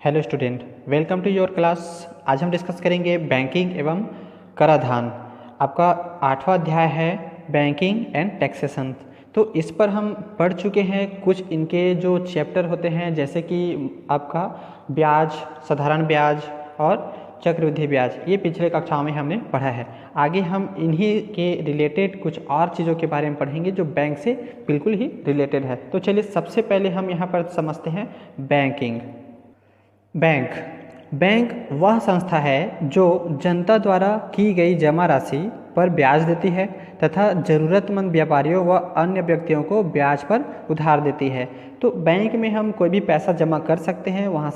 Hello student, welcome to your class. आज हम discuss करेंगे बैंकिंग एवं कराधान। आपका 8वां अध्याय है बैंकिंग एंड टैक्सेशन। तो इस पर हम पढ़ चुके हैं कुछ इनके जो चैप्टर होते हैं, जैसे कि आपका ब्याज, साधारण ब्याज और चक्रवृद्धि ब्याज। ये पिछले कक्षाओं में हमने पढ़ा है। आगे हम इन्हीं के रिलेटेड कुछ और चीज़ों के बारे में पढ़ेंगे जो बैंक से बिल्कुल ही रिलेटेड है। तो चलिए सबसे पहले हम यहाँ पर समझते हैं बैंकिंग। बैंक बैंक वह संस्था है जो जनता द्वारा की गई जमा राशि पर ब्याज देती है तथा ज़रूरतमंद व्यापारियों व अन्य व्यक्तियों को ब्याज पर उधार देती है। तो बैंक में हम कोई भी पैसा जमा कर सकते हैं, वहाँ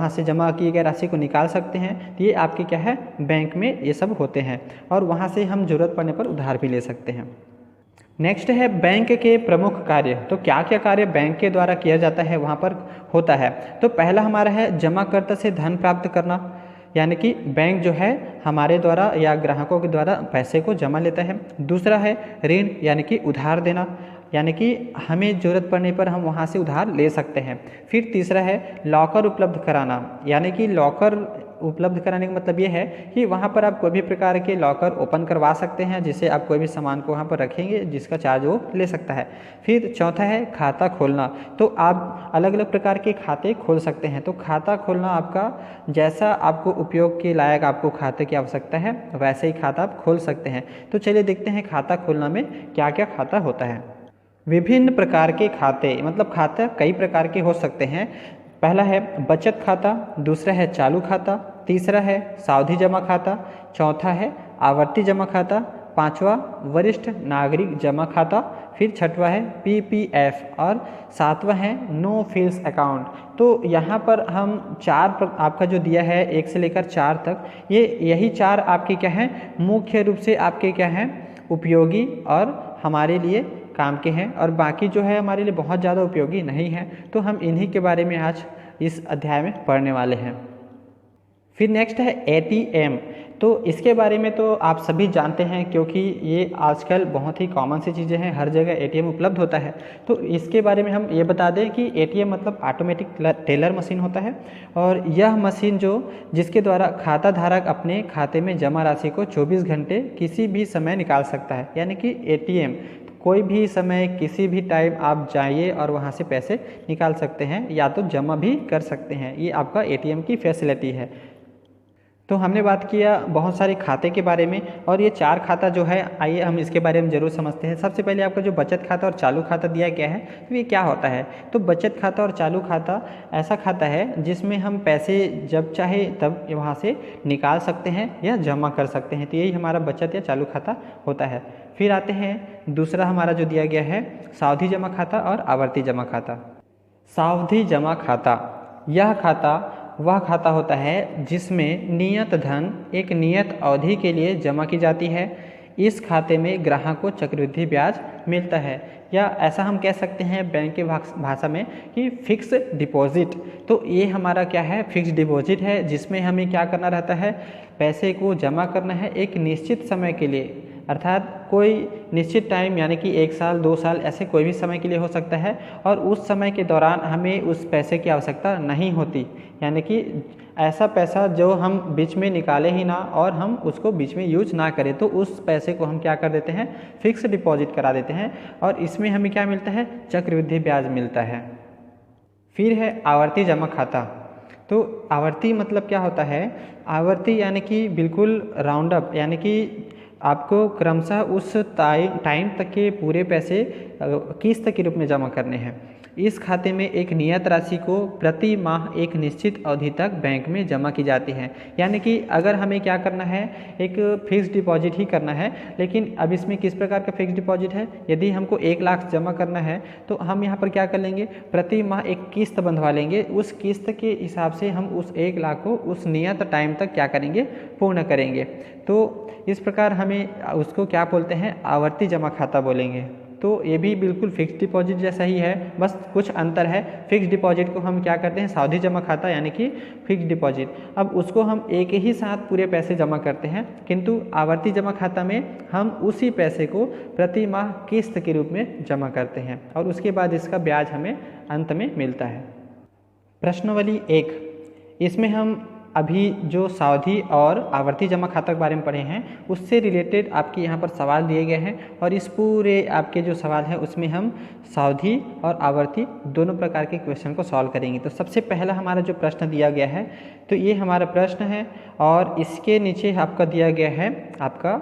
से जमा की गई राशि को निकाल सकते हैं। तो ये आपके क्या है, बैंक में ये सब होते हैं और वहाँ से हम ज़रूरत पड़ने पर उधार भी ले सकते हैं। नेक्स्ट है बैंक के प्रमुख कार्य। तो क्या क्या कार्य बैंक के द्वारा किया जाता है, वहाँ पर होता है। तो पहला हमारा है जमाकर्ता से धन प्राप्त करना, यानी कि बैंक जो है हमारे द्वारा या ग्राहकों के द्वारा पैसे को जमा लेता है। दूसरा है ऋण, यानी कि उधार देना, यानी कि हमें ज़रूरत पड़ने पर हम वहाँ से उधार ले सकते हैं। फिर तीसरा है लॉकर उपलब्ध कराना, यानी कि लॉकर उपलब्ध कराने का मतलब ये है कि वहाँ पर आप कोई भी प्रकार के लॉकर ओपन करवा सकते हैं, जिससे आप कोई भी सामान को वहाँ पर रखेंगे जिसका चार्ज वो ले सकता है। फिर चौथा है खाता खोलना। तो आप अलग अलग प्रकार के खाते खोल सकते हैं। तो खाता खोलना आपका जैसा आपको उपयोग के लायक आपको खाते की आवश्यकता है वैसे ही खाता आप खोल सकते हैं। तो चलिए देखते हैं खाता खोलना में क्या क्या खाता होता है। विभिन्न प्रकार के खाते, मतलब खाता कई प्रकार के हो सकते हैं। पहला है बचत खाता, दूसरा है चालू खाता, तीसरा है सावधि जमा खाता, चौथा है आवर्ती जमा खाता, पांचवा वरिष्ठ नागरिक जमा खाता, फिर छठवा है पीपीएफ और सातवां है नो फ्रिल्स अकाउंट। तो यहाँ पर हम आपका जो दिया है 1 से लेकर 4 तक, यही 4 आपके क्या हैं, मुख्य रूप से आपके क्या हैं, उपयोगी और हमारे लिए काम के हैं, और बाकी जो है हमारे लिए बहुत ज़्यादा उपयोगी नहीं है। तो हम इन्हीं के बारे में आज इस अध्याय में पढ़ने वाले हैं। फिर नेक्स्ट है एटीएम। तो इसके बारे में तो आप सभी जानते हैं, क्योंकि ये आजकल बहुत ही कॉमन सी चीज़ें हैं, हर जगह एटीएम उपलब्ध होता है। तो इसके बारे में हम ये बता दें कि एटीएम मतलब ऑटोमेटिक टेलर मशीन होता है, और यह मशीन जिसके द्वारा खाता धारक अपने खाते में जमा राशि को 24 घंटे किसी भी समय निकाल सकता है। यानी कि एटीएम कोई भी समय किसी भी टाइम आप जाइए और वहाँ से पैसे निकाल सकते हैं या तो जमा भी कर सकते हैं। ये आपका एटीएम की फैसिलिटी है। तो हमने बात किया बहुत सारे खाते के बारे में, और ये 4 खाता जो है, आइए हम इसके बारे में ज़रूर समझते हैं। सबसे पहले आपका जो बचत खाता और चालू खाता दिया गया है, तो ये क्या होता है। तो बचत खाता और चालू खाता ऐसा खाता है जिसमें हम पैसे जब चाहे तब वहाँ से निकाल सकते हैं या जमा कर सकते हैं। तो यही हमारा बचत या चालू खाता होता है। फिर आते हैं दूसरा हमारा जो दिया गया है सावधि जमा खाता और आवर्ती जमा खाता। सावधि जमा खाता, यह खाता वह खाता होता है जिसमें नियत धन एक नियत अवधि के लिए जमा की जाती है। इस खाते में ग्राहक को चक्रवृद्धि ब्याज मिलता है, या ऐसा हम कह सकते हैं बैंक की भाषा में कि फिक्स डिपॉजिट। तो ये हमारा क्या है, फिक्स डिपॉजिट है, जिसमें हमें क्या करना रहता है, पैसे को जमा करना है एक निश्चित समय के लिए, अर्थात कोई निश्चित टाइम, यानी कि 1 साल 2 साल ऐसे कोई भी समय के लिए हो सकता है, और उस समय के दौरान हमें उस पैसे की आवश्यकता नहीं होती। यानी कि ऐसा पैसा जो हम बीच में निकाले ही ना और हम उसको बीच में यूज ना करें, तो उस पैसे को हम क्या कर देते हैं, फिक्स डिपॉजिट करा देते हैं, और इसमें हमें क्या मिलता है, चक्रवृद्धि ब्याज मिलता है। फिर है आवर्ती जमा खाता। तो आवर्ती मतलब क्या होता है, आवर्ती यानी कि बिल्कुल राउंड अप, यानी कि आपको क्रमशः उस टाइम तक के पूरे पैसे किस्त के रूप में जमा करने हैं। इस खाते में एक नियत राशि को प्रति माह एक निश्चित अवधि तक बैंक में जमा की जाती है। यानी कि अगर हमें क्या करना है, एक फिक्स डिपॉजिट ही करना है, लेकिन अब इसमें किस प्रकार का फिक्स डिपॉजिट है, यदि हमको 1 लाख जमा करना है तो हम यहाँ पर क्या कर लेंगे, प्रति माह एक किस्त बंधवा लेंगे। उस किस्त के हिसाब से हम उस 1 लाख को उस नियत टाइम तक क्या करेंगे, पूर्ण करेंगे। तो इस प्रकार हमें उसको क्या बोलते हैं, आवर्ती जमा खाता बोलेंगे। तो ये भी बिल्कुल फिक्स डिपॉजिट जैसा ही है, बस कुछ अंतर है। फिक्स डिपॉजिट को हम क्या करते हैं, सावधि जमा खाता यानी कि फिक्स डिपॉजिट, अब उसको हम एक ही साथ पूरे पैसे जमा करते हैं, किंतु आवर्ती जमा खाता में हम उसी पैसे को प्रति माह किस्त के रूप में जमा करते हैं, और उसके बाद इसका ब्याज हमें अंत में मिलता है। प्रश्नावली 1, इसमें हम अभी जो सावधि और आवर्ती जमा खाता के बारे में पढ़े हैं उससे रिलेटेड आपके यहाँ पर सवाल दिए गए हैं और इस पूरे आपके जो सवाल है उसमें हम सावधि और आवर्ती दोनों प्रकार के क्वेश्चन को सॉल्व करेंगे। तो सबसे पहला हमारा जो प्रश्न दिया गया है तो ये हमारा प्रश्न है और इसके नीचे आपका दिया गया है आपका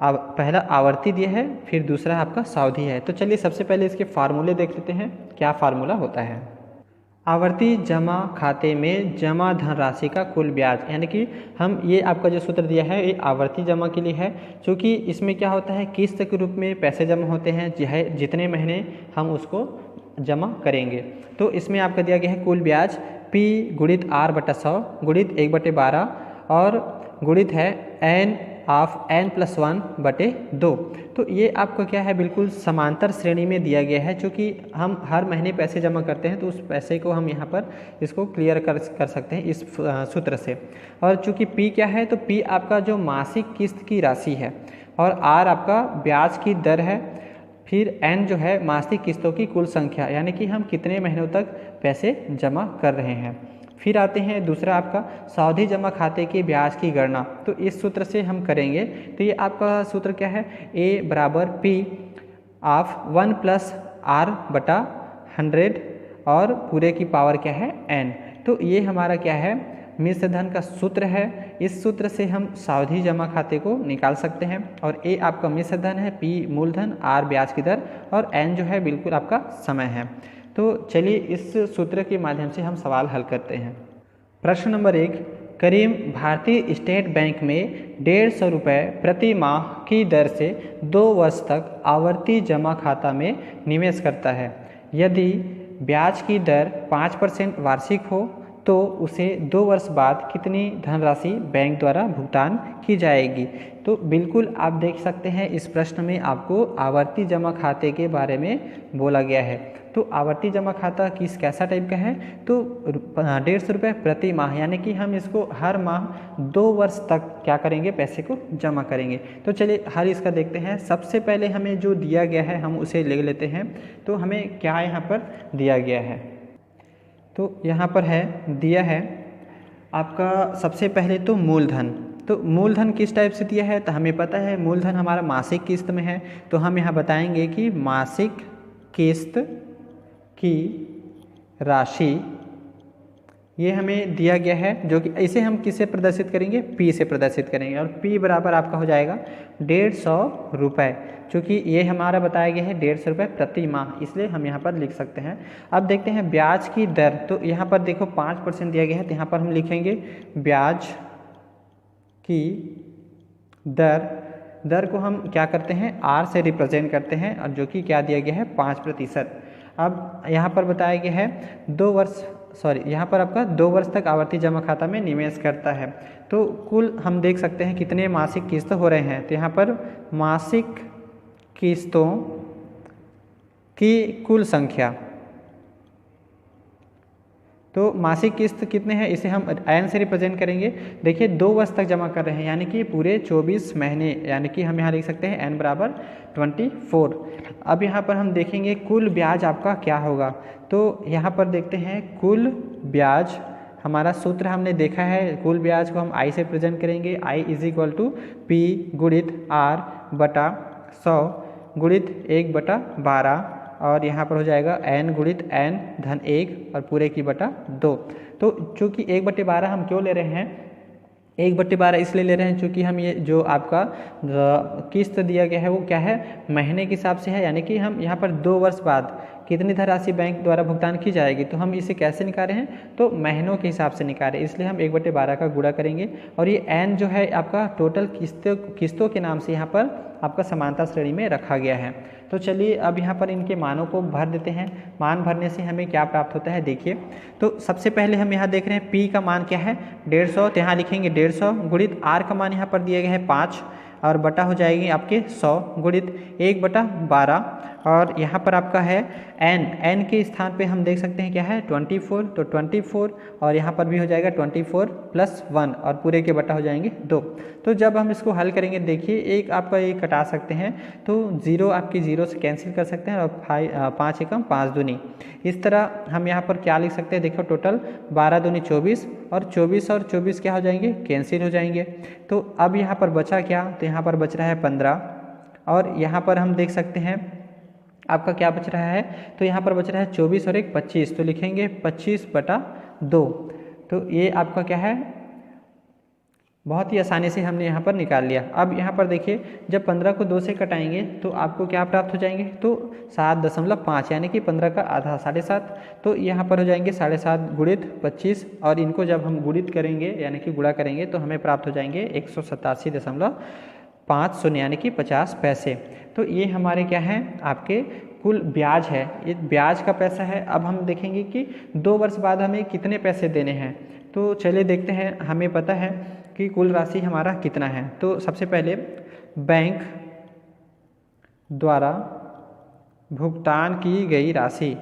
पहला आवर्ती दिया है, फिर दूसरा आपका सावधि है। तो चलिए सबसे पहले इसके फार्मूले देख लेते हैं क्या फार्मूला होता है। आवर्ती जमा खाते में जमा धनराशि का कुल ब्याज, यानी कि हम ये आपका जो सूत्र दिया है ये आवर्ती जमा के लिए है, क्योंकि इसमें क्या होता है किस्त के रूप में पैसे जमा होते हैं चाहे जितने महीने हम उसको जमा करेंगे। तो इसमें आपका दिया गया है कुल ब्याज P गुणित R/100 गुणित 1/12 और गुणित है N ऑफ N+1/2। तो ये आपका क्या है बिल्कुल समांतर श्रेणी में दिया गया है, क्योंकि हम हर महीने पैसे जमा करते हैं तो उस पैसे को हम यहाँ पर इसको क्लियर कर सकते हैं इस सूत्र से। और चूँकि P क्या है तो P आपका जो मासिक किस्त की राशि है और R आपका ब्याज की दर है, फिर N जो है मासिक किस्तों की कुल संख्या, यानी कि हम कितने महीनों तक पैसे जमा कर रहे हैं। फिर आते हैं दूसरा आपका सावधि जमा खाते के ब्याज की गणना, तो इस सूत्र से हम करेंगे। तो ये आपका सूत्र क्या है A बराबर P ऑफ 1 + R/100 और पूरे की पावर क्या है N। तो ये हमारा क्या है मिश्र धन का सूत्र है। इस सूत्र से हम सावधि जमा खाते को निकाल सकते हैं और A आपका मिश्र धन है, P मूलधन, R ब्याज की दर और N जो है बिल्कुल आपका समय है। तो चलिए इस सूत्र के माध्यम से हम सवाल हल करते हैं। प्रश्न नंबर 1, करीम भारतीय स्टेट बैंक में 150 रुपये प्रति माह की दर से 2 वर्ष तक आवर्ती जमा खाता में निवेश करता है। यदि ब्याज की दर 5% वार्षिक हो तो उसे 2 वर्ष बाद कितनी धनराशि बैंक द्वारा भुगतान की जाएगी। तो बिल्कुल आप देख सकते हैं इस प्रश्न में आपको आवर्ती जमा खाते के बारे में बोला गया है। तो आवर्ती जमा खाता कैसा टाइप का है तो 150 रुपये प्रति माह, यानी कि हम इसको हर माह 2 वर्ष तक क्या करेंगे पैसे को जमा करेंगे। तो चलिए हल इसका देखते हैं। सबसे पहले हमें जो दिया गया है हम उसे ले लेते हैं। तो हमें क्या यहाँ पर दिया गया है, तो यहाँ पर है दिया है आपका सबसे पहले तो मूलधन। तो मूलधन किस टाइप से दिया है तो हमें पता है मूलधन हमारा मासिक किस्त में है, तो हम यहाँ बताएंगे कि मासिक किस्त की राशि ये हमें दिया गया है, जो कि इसे हम किससे प्रदर्शित करेंगे P से प्रदर्शित करेंगे और P बराबर आपका हो जाएगा 150 रुपये, क्योंकि ये हमारा बताया गया है 150 रुपये प्रति माह, इसलिए हम यहाँ पर लिख सकते हैं। अब देखते हैं ब्याज की दर। तो यहाँ पर देखो 5% दिया गया है, तो यहाँ पर हम लिखेंगे ब्याज की दर को हम क्या करते हैं R से रिप्रेजेंट करते हैं और जो कि क्या दिया गया है 5%। अब यहाँ पर बताया गया है 2 वर्ष यहाँ पर आपका 2 वर्ष तक आवर्ती जमा खाता में निवेश करता है। तो कुल हम देख सकते हैं कितने मासिक किस्त हो रहे हैं। तो यहाँ पर मासिक किस्तों की कुल संख्या, तो मासिक किस्त कितने हैं इसे हम N से रिप्रेजेंट करेंगे। देखिए 2 वर्ष तक जमा कर रहे हैं, यानी कि पूरे 24 महीने, यानी कि हम यहाँ लिख सकते हैं N बराबर 24। अब यहाँ पर हम देखेंगे कुल ब्याज आपका क्या होगा। तो यहाँ पर देखते हैं कुल ब्याज, हमारा सूत्र हमने देखा है, कुल ब्याज को हम I से प्रेजेंट करेंगे। I = P गुणित R/100 गुणित 1/12 और यहाँ पर हो जाएगा N गुणित N धन 1 और पूरे की बटा 2। तो चूँकि 1/12 हम क्यों ले रहे हैं, 1/12 इसलिए ले रहे हैं क्योंकि हम ये जो आपका किस्त दिया गया है वो क्या है महीने के हिसाब से है, यानी कि हम यहाँ पर 2 वर्ष बाद कितनी धनराशि बैंक द्वारा भुगतान की जाएगी। तो हम इसे कैसे निकाल रहे हैं तो महीनों के हिसाब से निकाल रहे हैं, इसलिए हम 1/12 का गुणा करेंगे और ये N जो है आपका टोटल किस्तों के नाम से यहाँ पर आपका समानता श्रेणी में रखा गया है। तो चलिए अब यहाँ पर इनके मानों को भर देते हैं। मान भरने से हमें क्या प्राप्त होता है देखिए। तो सबसे पहले हम यहाँ देख रहे हैं P का मान क्या है 150, तो यहाँ लिखेंगे 150 गुणित R का मान यहाँ पर दिया गया है 5 और बटा हो जाएगी आपके 100 गुणित 1/12 और यहाँ पर आपका है n के स्थान पे हम देख सकते हैं क्या है 24, तो 24 और यहाँ पर भी हो जाएगा 24 + 1 और पूरे के बटा हो जाएंगे 2। तो जब हम इसको हल करेंगे देखिए एक आपका ये कटा सकते हैं, तो 0 आपकी 0 से कैंसिल कर सकते हैं और 5 एकम 5 दूनी। इस तरह हम यहाँ पर क्या लिख सकते हैं, देखो टोटल 12 दूनी 24 और 24 क्या हो जाएंगे, कैंसिल हो जाएंगे। तो अब यहाँ पर बचा क्या, तो यहाँ पर बच रहा है 15 और यहाँ पर हम देख सकते हैं आपका क्या बच रहा है, तो यहाँ पर बच रहा है 24 और 1 25, तो लिखेंगे 25/2। तो ये आपका क्या है, बहुत ही आसानी से हमने यहाँ पर निकाल लिया। अब यहाँ पर देखिए जब 15 को 2 से कटाएंगे तो आपको क्या प्राप्त हो जाएंगे, तो 7.5 यानी कि 15 का आधा 7.5। तो यहाँ पर हो जाएंगे 7.5 गुणित 25 और इनको जब हम गुणित करेंगे यानी कि गुणा करेंगे तो हमें प्राप्त हो जाएंगे 187.50 यानी कि 50 पैसे। तो ये हमारे क्या है, आपके कुल ब्याज है, ये ब्याज का पैसा है। अब हम देखेंगे कि 2 वर्ष बाद हमें कितने पैसे देने हैं। तो चलिए देखते हैं, हमें पता है कि कुल राशि हमारा कितना है। तो सबसे पहले बैंक द्वारा भुगतान की गई राशि,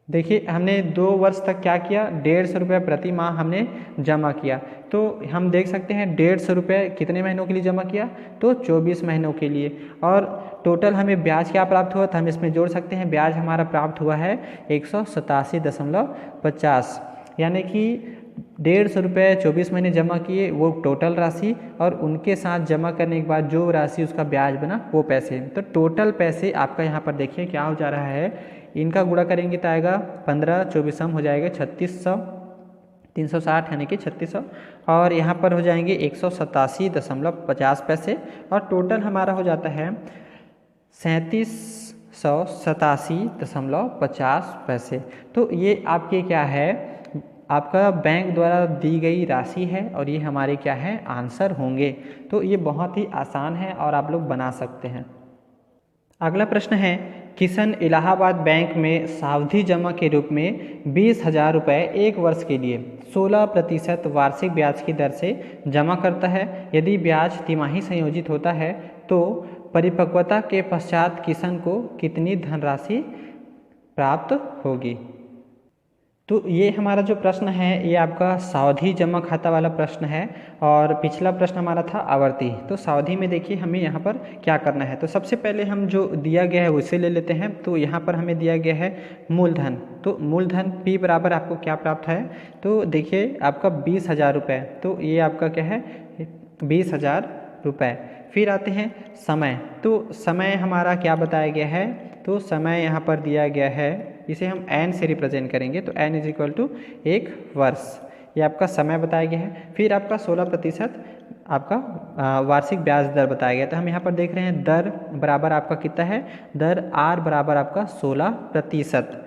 देखिए हमने 2 वर्ष तक क्या किया, 150 रुपये प्रति माह हमने जमा किया। तो हम देख सकते हैं 150 रुपये कितने महीनों के लिए जमा किया, तो 24 महीनों के लिए। और टोटल हमें ब्याज क्या प्राप्त हुआ, तो हम इसमें जोड़ सकते हैं, ब्याज हमारा प्राप्त हुआ है 187.50 यानी कि 150 रुपये 24 महीने जमा किए वो टोटल राशि, और उनके साथ जमा करने के बाद जो राशि उसका ब्याज बना वो पैसे। तो टोटल पैसे आपका यहाँ पर देखिए क्या हो जा रहा है, इनका गुणा करेंगे तो आएगा 15 24 हो जाएगा 3600, 360 यानी कि 3600 और यहाँ पर हो जाएंगे 187.50 पैसे और टोटल हमारा हो जाता है 3787.50 पैसे। तो ये आपके क्या है, आपका बैंक द्वारा दी गई राशि है और ये हमारे क्या है आंसर होंगे। तो ये बहुत ही आसान है और आप लोग बना सकते हैं। अगला प्रश्न है, किशन इलाहाबाद बैंक में सावधि जमा के रूप में 20,000 रुपये 1 वर्ष के लिए 16% वार्षिक ब्याज की दर से जमा करता है। यदि ब्याज तिमाही संयोजित होता है तो परिपक्वता के पश्चात किशन को कितनी धनराशि प्राप्त होगी। तो ये हमारा जो प्रश्न है ये आपका सावधि जमा खाता वाला प्रश्न है और पिछला प्रश्न हमारा था आवर्ती। तो सावधि में देखिए हमें यहाँ पर क्या करना है, तो सबसे पहले हम जो दिया गया है उसे ले लेते हैं। तो यहाँ पर हमें दिया गया है मूलधन, तो मूलधन P बराबर आपको क्या प्राप्त है, तो देखिए आपका 20,000 रुपये, तो ये आपका क्या है 20,000 रुपये। फिर आते हैं समय, तो समय हमारा क्या बताया गया है, तो समय यहाँ पर दिया गया है, इसे हम n से रिप्रेजेंट करेंगे, तो n = 1 वर्ष, ये आपका समय बताया गया है। फिर आपका 16% आपका वार्षिक ब्याज दर बताया गया। तो हम यहाँ पर देख रहे हैं दर बराबर आपका कितना है, दर r बराबर आपका 16%।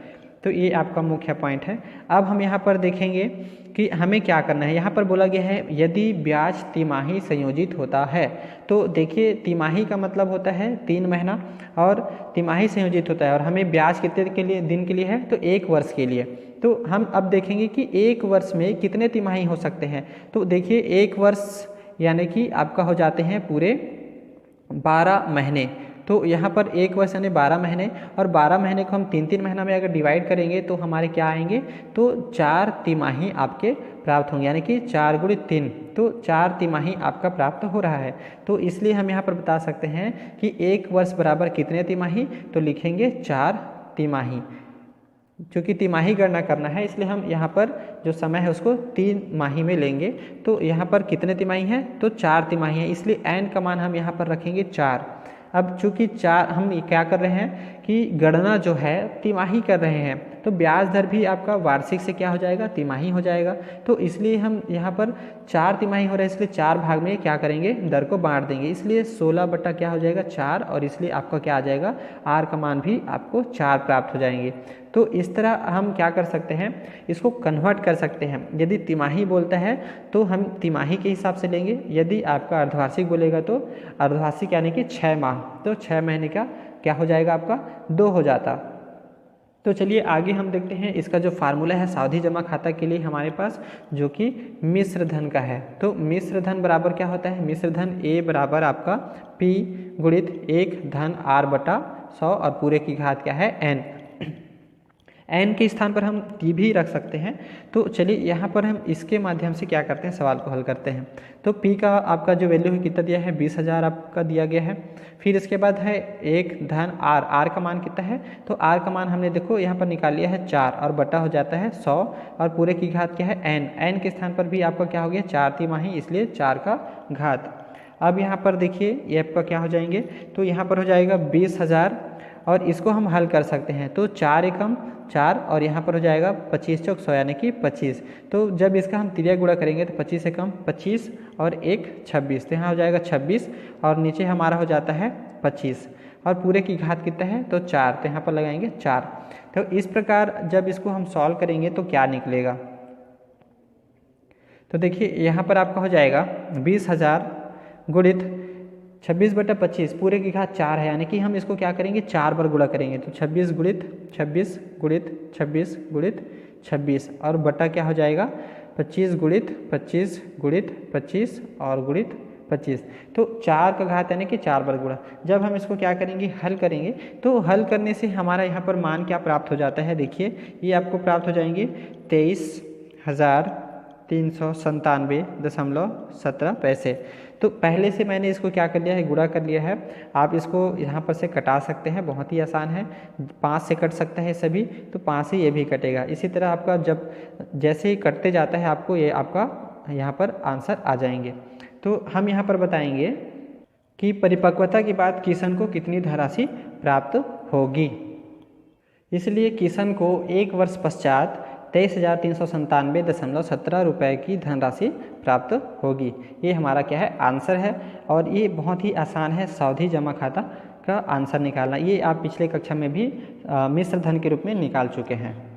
तो ये आपका मुख्य पॉइंट है। अब हम यहाँ पर देखेंगे कि हमें क्या करना है। यहाँ पर बोला गया है यदि ब्याज तिमाही संयोजित होता है, तो देखिए तिमाही का मतलब होता है 3 महीना और तिमाही संयोजित होता है और हमें ब्याज कितने के लिए दिन के लिए है, तो 1 वर्ष के लिए। तो हम अब देखेंगे कि 1 वर्ष में कितने तिमाही हो सकते हैं। तो देखिए 1 वर्ष यानी कि आपका हो जाते हैं पूरे 12 महीने। तो यहाँ पर 1 वर्ष यानी 12 महीने और 12 महीने को हम 3-3 महीना में अगर डिवाइड करेंगे तो हमारे क्या आएंगे, तो 4 तिमाही आपके प्राप्त होंगे, यानी कि 4 × 3, तो 4 तिमाही आपका प्राप्त हो रहा है। तो इसलिए हम यहाँ पर बता सकते हैं कि 1 वर्ष बराबर कितने तिमाही, तो लिखेंगे 4 तिमाही। क्योंकि तिमाही गणना करना है इसलिए हम यहाँ पर जो समय है उसको 3 माही में लेंगे। तो यहाँ पर कितने तिमाही हैं, तो 4 तिमाही हैं, इसलिए n का मान हम यहाँ पर रखेंगे 4। अब चूँकि 4 हम क्या कर रहे हैं कि गणना जो है तिमाही कर रहे हैं, तो ब्याज दर भी आपका वार्षिक से क्या हो जाएगा, तिमाही हो जाएगा। तो इसलिए हम यहाँ पर 4 तिमाही हो रहा है, इसलिए 4 भाग में क्या करेंगे, दर को बांट देंगे, इसलिए 16 बटा क्या हो जाएगा 4, और इसलिए आपका क्या आ जाएगा, r का मान भी आपको 4 प्राप्त हो जाएंगे। तो इस तरह हम क्या कर सकते हैं, इसको कन्वर्ट कर सकते हैं। यदि तिमाही बोलता है तो हम तिमाही के हिसाब से लेंगे, यदि आपका अर्धवार्षिक बोलेगा तो अर्धवार्षिक यानी कि 6 माह, तो 6 महीने का क्या हो जाएगा आपका 2 हो जाता। तो चलिए आगे हम देखते हैं इसका जो फार्मूला है सावधि जमा खाता के लिए हमारे पास, जो कि मिश्र धन का है। तो मिश्र धन बराबर क्या होता है, मिश्र धन A बराबर आपका P गुणित 1 धन R बटा 100 और पूरे की घात क्या है N। n के स्थान पर हम t भी रख सकते हैं। तो चलिए यहाँ पर हम इसके माध्यम से क्या करते हैं, सवाल को हल करते हैं। तो p का आपका जो वैल्यू है कितना दिया है, 20,000 आपका दिया गया है। फिर इसके बाद है 1 धन r का मान कितना है, तो r का मान हमने देखो यहाँ पर निकाल लिया है 4 और बटा हो जाता है 100 और पूरे की घात क्या है n के स्थान पर भी आपका क्या हो गया 4 तिमाही, इसलिए 4 का घात। अब यहाँ पर देखिए ये आपका क्या हो जाएंगे, तो यहाँ पर हो जाएगा 20,000 और इसको हम हल कर सकते हैं। तो 4 एकम 4 और यहाँ पर हो जाएगा 25 चौक 100 यानी कि 25। तो जब इसका हम तिरिया गुणा करेंगे तो 25 एकम 25 और 1 26, तो यहाँ हो जाएगा 26 और नीचे हमारा हो जाता है 25 और पूरे की घात कितना है तो 4, तो यहाँ पर लगाएंगे 4। तो इस प्रकार जब इसको हम सॉल्व करेंगे तो क्या निकलेगा, तो देखिए यहाँ पर आपका हो जाएगा 20,000 गुणित 26/25 पूरे की घात 4 है, यानी कि हम इसको क्या करेंगे 4 बार गुणा करेंगे। तो 26 गुणित 26 गुणित 26 गुणित 26 और बटा क्या हो जाएगा 25 गुणित 25 गुणित 25 और गुणित 25। तो 4 का घात यानी कि 4 बार गुणा। जब हम इसको क्या करेंगे हल करेंगे, तो हल करने से हमारा यहाँ पर मान क्या प्राप्त हो जाता है, देखिए ये आपको प्राप्त हो जाएंगे 23,397.17 पैसे। तो पहले से मैंने इसको क्या कर लिया है, गुणा कर लिया है। आप इसको यहाँ पर से कटा सकते हैं, बहुत ही आसान है, 5 से कट सकता है सभी, तो 5 से ये भी कटेगा। इसी तरह आपका जब जैसे ही कटते जाता है आपको ये आपका यहाँ पर आंसर आ जाएंगे। तो हम यहाँ पर बताएंगे कि परिपक्वता के बाद किशन को कितनी धनराशि प्राप्त होगी। इसलिए किशन को 1 वर्ष पश्चात 23,397.17 रुपये की धनराशि प्राप्त होगी। ये हमारा क्या है आंसर है और ये बहुत ही आसान है सावधि जमा खाता का आंसर निकालना। ये आप पिछले कक्षा में भी मिश्र धन के रूप में निकाल चुके हैं।